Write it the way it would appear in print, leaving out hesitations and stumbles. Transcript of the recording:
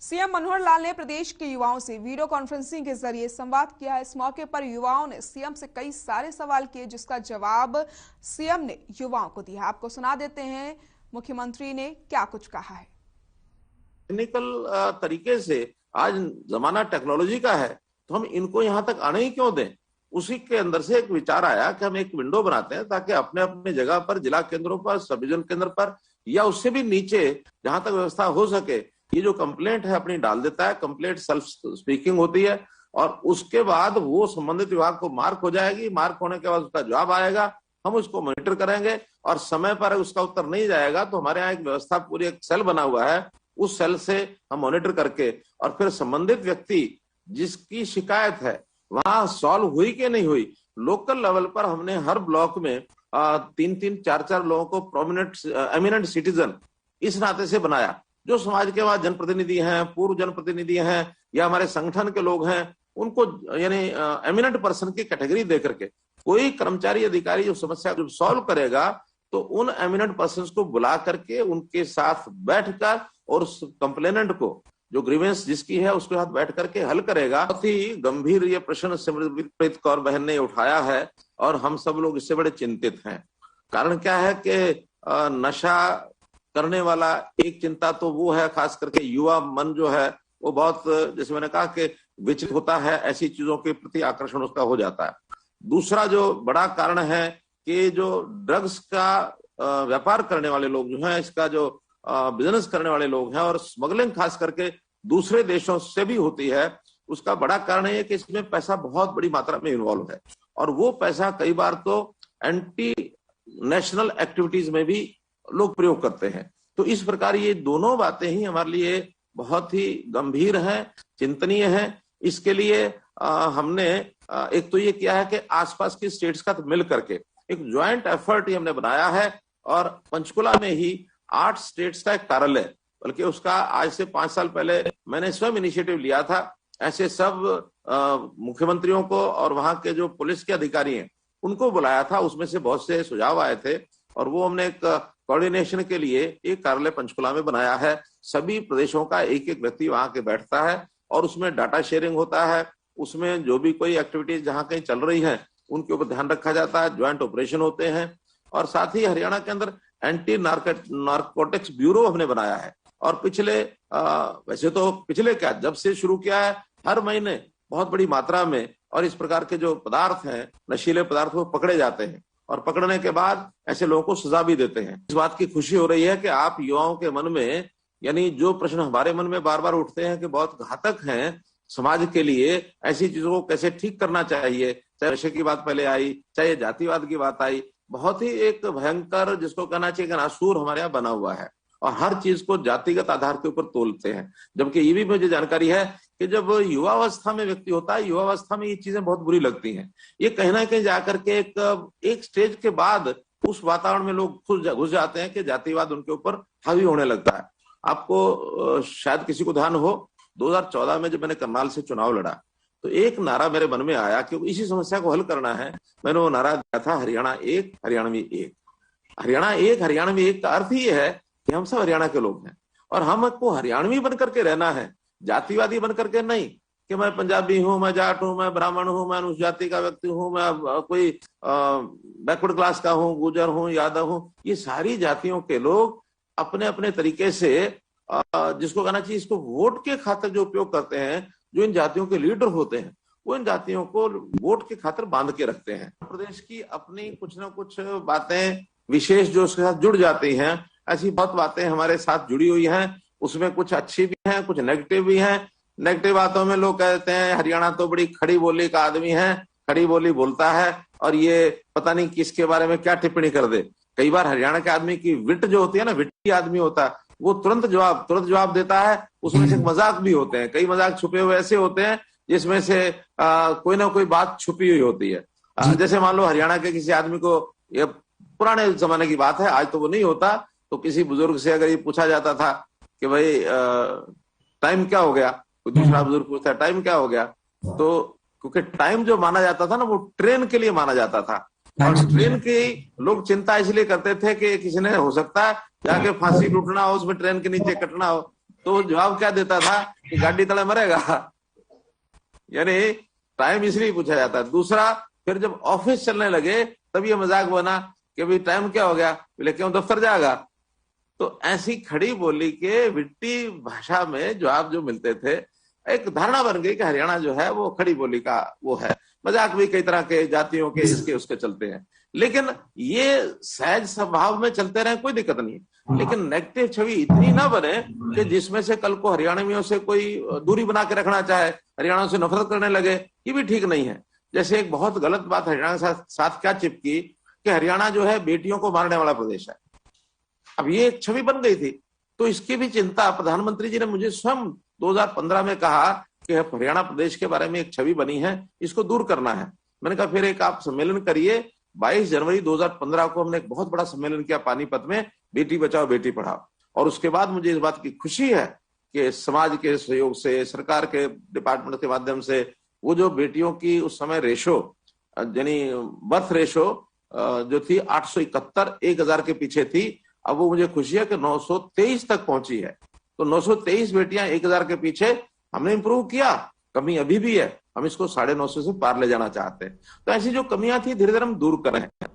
CM Manohar Lal ने प्रदेश के युवाओं से वीडियो कॉन्फ्रेंसिंग के जरिए संवाद किया। इस मौके पर युवाओं ने सीएम से कई सारे सवाल किए, जिसका जवाब सीएम ने युवाओं को दिया। आपको सुना देते हैं मुख्यमंत्री ने क्या कुछ कहा है। टेक्निकल तरीके से आज जमाना टेक्नोलॉजी का है, तो हम इनको यहाँ तक आने ही क्यों दें। उसी के अंदर से एक विचार आया कि हम एक विंडो बनाते हैं ताकि अपने अपने जगह पर, जिला केंद्रों पर, सब डिवीजन केंद्र पर या उससे भी नीचे जहां तक व्यवस्था हो सके, ये जो कंप्लेंट है अपनी डाल देता है। कंप्लेंट सेल्फ स्पीकिंग होती है और उसके बाद वो संबंधित विभाग को मार्क हो जाएगी। मार्क होने के बाद उसका जवाब आएगा, हम उसको मॉनिटर करेंगे और समय पर उसका उत्तर नहीं जाएगा तो हमारे यहाँ एक व्यवस्था, पूरी एक सेल बना हुआ है, उस सेल से हम मॉनिटर करके और फिर संबंधित व्यक्ति जिसकी शिकायत है वहां सॉल्व हुई कि नहीं हुई, लोकल लेवल पर हमने हर ब्लॉक में 3-3, 4-4 लोगों को प्रोमिनेंट एमिनेंट सिटीजन इस नाते से बनाया, जो समाज के बाद जनप्रतिनिधि हैं, पूर्व जनप्रतिनिधि हैं या हमारे संगठन के लोग हैं, उनको यानी एमिनेंट पर्सन की कैटेगरी दे करके कोई कर्मचारी अधिकारी जो समस्या जब सॉल्व करेगा तो उन एमिनेंट पर्सन को बुला करके उनके साथ बैठकर और उस कंप्लेनेंट को जो ग्रीवेंस जिसकी है उसके साथ बैठ करके हल करेगा। बहुत ही गंभीर ये प्रश्न सिमरनप्रीत कौर बहन ने उठाया है और हम सब लोग इससे बड़े चिंतित हैं। कारण क्या है कि नशा करने वाला एक चिंता तो वो है, खास करके युवा मन जो है वो बहुत, जैसे मैंने कहा कि विचलित होता है, ऐसी चीजों के प्रति आकर्षण उसका हो जाता है। दूसरा जो बड़ा कारण है कि जो ड्रग्स का व्यापार करने वाले लोग जो हैं, इसका जो बिजनेस करने वाले लोग हैं और स्मगलिंग खास करके दूसरे देशों से भी होती है, उसका बड़ा कारण है कि इसमें पैसा बहुत बड़ी मात्रा में इन्वॉल्व है और वो पैसा कई बार तो एंटी नेशनल एक्टिविटीज में भी लोग प्रयोग करते हैं। तो इस प्रकार ये दोनों बातें ही हमारे लिए बहुत ही गंभीर हैं, चिंतनीय हैं। इसके लिए हमने एक तो ये किया है कि आसपास की स्टेट्स का मिल करके एक ज्वाइंट एफर्ट हमने बनाया है और पंचकुला में ही 8 स्टेट्स का एक कार्यालय, बल्कि उसका आज से 5 साल पहले मैंने स्वयं इनिशिएटिव लिया था। ऐसे सब मुख्यमंत्रियों को और वहां के जो पुलिस के अधिकारी हैं उनको बुलाया था, उसमें से बहुत से सुझाव आए थे और वो हमने एक कोऑर्डिनेशन के लिए एक कार्यालय पंचकुला में बनाया है। सभी प्रदेशों का एक एक व्यक्ति वहां के बैठता है और उसमें डाटा शेयरिंग होता है, उसमें जो भी कोई एक्टिविटीज जहां कहीं चल रही है उनके ऊपर ध्यान रखा जाता है, ज्वाइंट ऑपरेशन होते हैं। और साथ ही हरियाणा के अंदर एंटी नार्कोटिक्स ब्यूरो हमने बनाया है और वैसे तो पिछले क्या, जब से शुरू किया है, हर महीने बहुत बड़ी मात्रा में और इस प्रकार के जो पदार्थ हैं, नशीले पदार्थ, वो पकड़े जाते हैं और पकड़ने के बाद ऐसे लोगों को सजा भी देते हैं। इस बात की खुशी हो रही है कि आप युवाओं के मन में, यानी जो प्रश्न हमारे मन में बार बार उठते हैं कि बहुत घातक हैं समाज के लिए, ऐसी चीजों को कैसे ठीक करना चाहिए, चाहे नशे की बात पहले आई, चाहे जातिवाद की बात आई, बहुत ही एक भयंकर, जिसको कहना चाहिए कि नासूर हमारे यहाँ बना हुआ है और हर चीज को जातिगत आधार के ऊपर तोलते हैं। जबकि ये भी मुझे जानकारी है कि जब युवावस्था में व्यक्ति होता है, युवावस्था में ये चीजें बहुत बुरी लगती हैं। ये कहीं ना कहीं जाकर के एक स्टेज के बाद उस वातावरण में लोग घुस जाते हैं कि जातिवाद उनके ऊपर हावी होने लगता है। आपको शायद किसी को ध्यान हो, 2014 में जब मैंने करनाल से चुनाव लड़ा तो एक नारा मेरे मन में आया कि इसी समस्या को हल करना है। मैंने वो नारा दिया था, हरियाणा एक, हरियाणवी एक। हरियाणा एक, हरियाणवी एक का अर्थ ही है कि हम सब हरियाणा के लोग हैं और हमको हरियाणवी बन करके रहना है, जातिवादी बन करके नहीं कि मैं पंजाबी हूं, मैं जाट हूं, मैं ब्राह्मण हूं, मैं अनुसूचित जाति का व्यक्ति हूं, मैं कोई बैकवर्ड क्लास का हूं, गुर्जर हूं, यादव हूं। ये सारी जातियों के लोग अपने अपने तरीके से जिसको कहना चाहिए, इसको वोट के खातिर जो उपयोग करते हैं, जो इन जातियों के लीडर होते हैं वो इन जातियों को वोट के खातिर बांध के रखते हैं। प्रदेश की अपनी कुछ ना कुछ बातें विशेष जो उसके साथ जुड़ जाती हैं, ऐसी बहुत बातें हमारे साथ जुड़ी हुई हैं। उसमें कुछ अच्छी भी हैं, कुछ नेगेटिव भी हैं। नेगेटिव बातों में लोग कहते हैं हरियाणा तो बड़ी खड़ी बोली का आदमी है, खड़ी बोली बोलता है और ये पता नहीं किसके बारे में क्या टिप्पणी कर दे। कई बार हरियाणा के आदमी की विट जो होती है ना, विट्टी आदमी होता है, वो तुरंत जवाब देता है। उसमें से मजाक भी होते हैं, कई मजाक छुपे हुए ऐसे होते हैं जिसमें से कोई ना कोई बात छुपी हुई होती है। जैसे मान लो हरियाणा के किसी आदमी को, ये पुराने जमाने की बात है, आज तो वो नहीं होता, तो किसी बुजुर्ग से अगर ये पूछा जाता था कि भाई टाइम क्या हो गया, कोई दूसरा बुजुर्ग पूछता है टाइम क्या हो गया, तो क्योंकि टाइम जो माना जाता था ना वो ट्रेन के लिए माना जाता था और ट्रेन की लोग चिंता इसलिए करते थे कि किसी ने हो सकता है जाके फांसी लूटना हो, उसमें ट्रेन के नीचे कटना हो, तो वो जवाब क्या देता था कि गाड़ी तले मरेगा। यानी टाइम इसलिए पूछा जाता है। दूसरा, फिर जब ऑफिस चलने लगे तब ये मजाक बना कि भाई टाइम क्या हो गया, बोले क्यों दफ्तर जाएगा। तो ऐसी खड़ी बोली के विट्टी भाषा में जवाब जो मिलते थे, एक धारणा बन गई कि हरियाणा जो है वो खड़ी बोली का वो है। मजाक भी कई तरह के जातियों के इसके उसके चलते हैं, लेकिन ये सहज स्वभाव में चलते रहे, कोई दिक्कत नहीं। लेकिन नेगेटिव छवि इतनी ना बने कि जिसमें से कल को हरियाणवियों से कोई दूरी बना के रखना चाहे, हरियाणा से नफरत करने लगे, ये भी ठीक नहीं है। जैसे एक बहुत गलत बात हरियाणा के साथ क्या चिपकी कि हरियाणा जो है बेटियों को मारने वाला प्रदेश है। अब ये एक छवि बन गई थी, तो इसकी भी चिंता प्रधानमंत्री जी ने मुझे स्वयं 2015 में कहा कि हरियाणा प्रदेश के बारे में एक छवि बनी है, इसको दूर करना है। मैंने कहा फिर एक आप सम्मेलन करिए। 22 जनवरी 2015 को हमने एक बहुत बड़ा सम्मेलन किया पानीपत में, बेटी बचाओ बेटी पढ़ाओ। और उसके बाद मुझे इस बात की खुशी है कि समाज के सहयोग से, सरकार के डिपार्टमेंट के माध्यम से, वो जो बेटियों की उस समय रेशो यानी बर्थ रेशो जो थी 871 1000 के पीछे थी, अब वो मुझे खुशी है कि 923 तक पहुंची है। तो 923 बेटियां 1000 के पीछे हमने इंप्रूव किया। कमी अभी भी है, हम इसको 950 से पार ले जाना चाहते हैं। तो ऐसी जो कमियां थी धीरे धीरे हम दूर कर रहे हैं।